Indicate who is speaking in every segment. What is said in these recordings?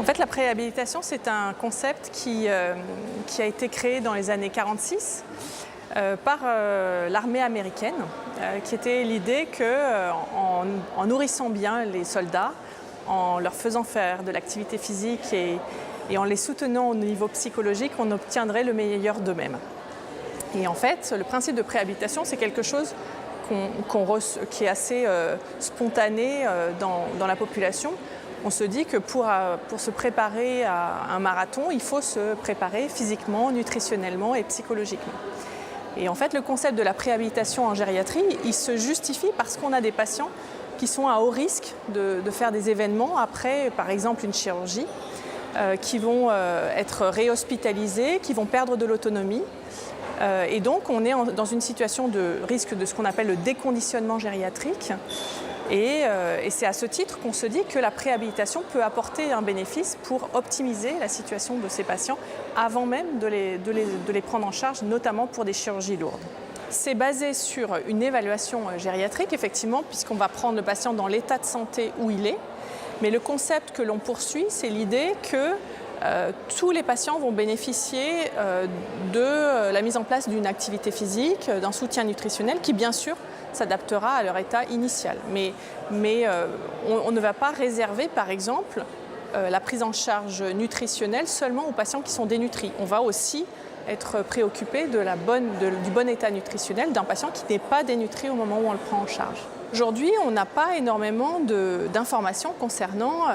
Speaker 1: En fait, la préhabilitation, c'est un concept qui a été créé dans les années 46 par l'armée américaine, qui était l'idée qu'en nourrissant bien les soldats, en leur faisant faire de l'activité physique et en les soutenant au niveau psychologique, on obtiendrait le meilleur d'eux-mêmes. Et en fait, le principe de préhabilitation, c'est quelque chose qui est assez spontané dans la population. On se dit que pour se préparer à un marathon, il faut se préparer physiquement, nutritionnellement et psychologiquement. Et en fait, le concept de la préhabilitation en gériatrie, il se justifie parce qu'on a des patients qui sont à haut risque de faire des événements après, par exemple, une chirurgie, qui vont être réhospitalisés, qui vont perdre de l'autonomie. Et donc, on est dans une situation de risque de ce qu'on appelle le déconditionnement gériatrique. Et c'est à ce titre qu'on se dit que la préhabilitation peut apporter un bénéfice pour optimiser la situation de ces patients avant même de les prendre en charge, notamment pour des chirurgies lourdes. C'est basé sur une évaluation gériatrique, effectivement, puisqu'on va prendre le patient dans l'état de santé où il est. Mais le concept que l'on poursuit, c'est l'idée que tous les patients vont bénéficier de la mise en place d'une activité physique, d'un soutien nutritionnel qui, bien sûr, s'adaptera à leur état initial. Mais on ne va pas réserver, par exemple, la prise en charge nutritionnelle seulement aux patients qui sont dénutris. On va aussi être préoccupé du bon état nutritionnel d'un patient qui n'est pas dénutri au moment où on le prend en charge. Aujourd'hui, on n'a pas énormément d'informations concernant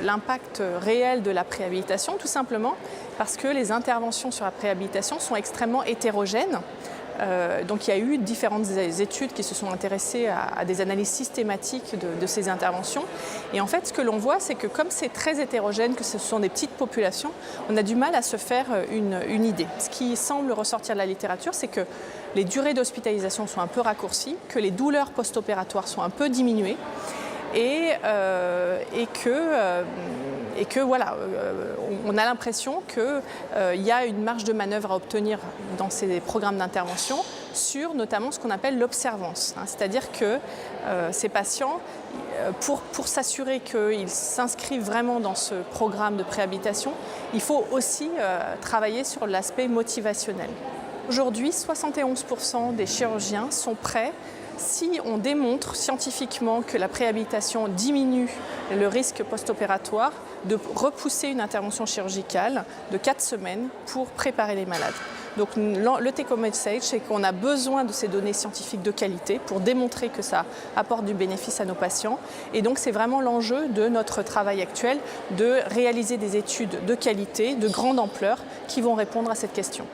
Speaker 1: l'impact réel de la préhabilitation, tout simplement parce que les interventions sur la préhabilitation sont extrêmement hétérogènes. Donc il y a eu différentes études qui se sont intéressées à des analyses systématiques de ces interventions. Et en fait, ce que l'on voit, c'est que comme c'est très hétérogène, que ce sont des petites populations, on a du mal à se faire une idée. Ce qui semble ressortir de la littérature, c'est que les durées d'hospitalisation sont un peu raccourcies, que les douleurs post-opératoires sont un peu diminuées et que voilà, on a l'impression qu'il y a une marge de manœuvre à obtenir dans ces programmes d'intervention sur notamment ce qu'on appelle l'observance. C'est-à-dire que ces patients, pour s'assurer qu'ils s'inscrivent vraiment dans ce programme de préhabilitation, il faut aussi travailler sur l'aspect motivationnel. Aujourd'hui, 71% des chirurgiens sont prêts, si on démontre scientifiquement que la préhabilitation diminue le risque post-opératoire, de repousser une intervention chirurgicale de 4 semaines pour préparer les malades. Donc le take-home message, c'est qu'on a besoin de ces données scientifiques de qualité pour démontrer que ça apporte du bénéfice à nos patients. Et donc c'est vraiment l'enjeu de notre travail actuel de réaliser des études de qualité, de grande ampleur, qui vont répondre à cette question.